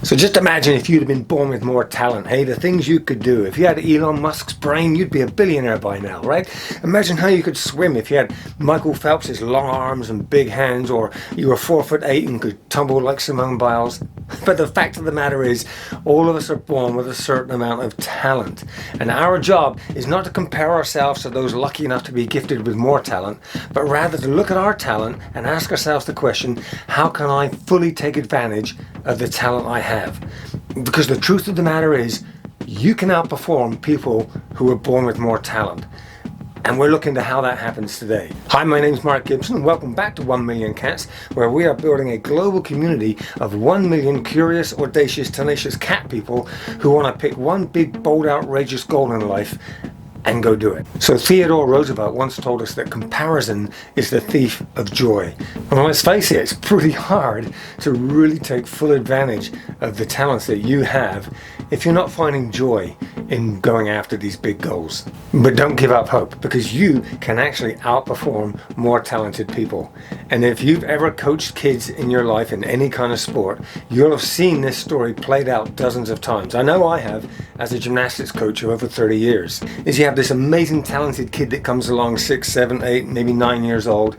So just imagine if you'd have been born with more talent, hey, the things you could do. If you had Elon Musk's brain, you'd be a billionaire by now, right? Imagine how you could swim if you had Michael Phelps' long arms and big hands, or you were 4'8" and could tumble like Simone Biles. But the fact of the matter is, all of us are born with a certain amount of talent. And our job is not to compare ourselves to those lucky enough to be gifted with more talent, but rather to look at our talent and ask ourselves the question, how can I fully take advantage of the talent I have? Because the truth of the matter is, you can outperform people who are born with more talent. And we're looking to how that happens today. Hi, my name's Mark Gibson and welcome back to 1 Million Cats, where we are building a global community of 1 million curious, audacious, tenacious cat people who want to pick one big, bold, outrageous goal in life and go do it. So Theodore Roosevelt once told us that comparison is the thief of joy. And let's face it, it's pretty hard to really take full advantage of the talents that you have if you're not finding joy in going after these big goals. But don't give up hope, because you can actually outperform more talented people. And if you've ever coached kids in your life in any kind of sport, you'll have seen this story played out dozens of times. I know I have, as a gymnastics coach of over 30 years. Is you have this amazing talented kid that comes along 6, 7, 8, maybe 9 years old,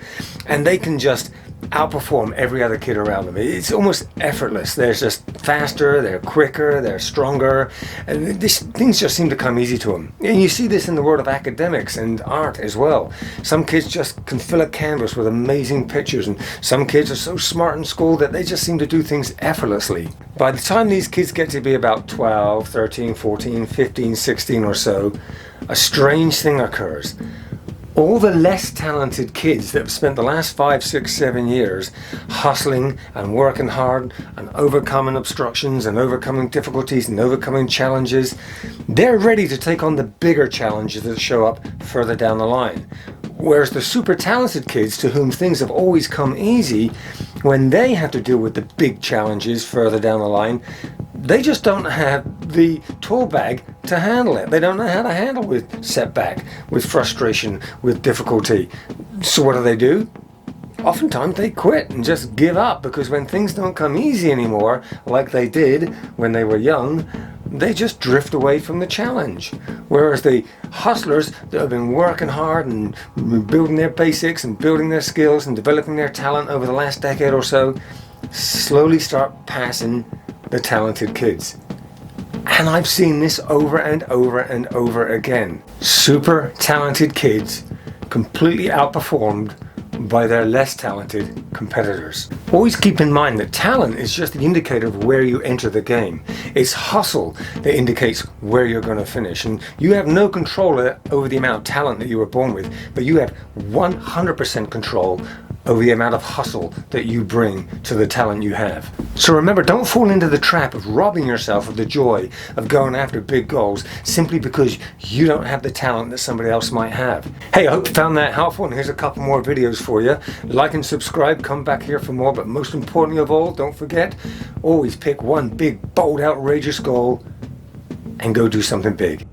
and they can just outperform every other kid around them. It's almost effortless. They're just faster, they're quicker, they're stronger, and things just seem to come easy to them. And you see this in the world of academics and art as well. Some kids just can fill a canvas with amazing pictures, and some kids are so smart in school that they just seem to do things effortlessly. By the time these kids get to be about 12, 13, 14, 15, 16 or so, a strange thing occurs. All the less talented kids that have spent the last 5, 6, 7 years hustling and working hard and overcoming obstructions and overcoming difficulties and overcoming challenges, they're ready to take on the bigger challenges that show up further down the line. Whereas the super talented kids, to whom things have always come easy, when they have to deal with the big challenges further down the line, they just don't have the tool bag to handle it. They don't know how to handle with setback, with frustration, with difficulty. So what do? Oftentimes they quit and just give up, because when things don't come easy anymore, like they did when they were young, they just drift away from the challenge. Whereas the hustlers that have been working hard and building their basics and building their skills and developing their talent over the last decade or so, slowly start passing the talented kids. And I've seen this over and over and over again. Super talented kids completely outperformed by their less talented competitors. Always keep in mind that talent is just the indicator of where you enter the game. It's hustle that indicates where you're going to finish. And you have no control over the amount of talent that you were born with, but you have 100% control over the amount of hustle that you bring to the talent you have. So remember, don't fall into the trap of robbing yourself of the joy of going after big goals simply because you don't have the talent that somebody else might have. Hey, I hope you found that helpful, and here's a couple more videos for you. Like and subscribe, come back here for more, but most importantly of all, don't forget, always pick one big, bold, outrageous goal and go do something big.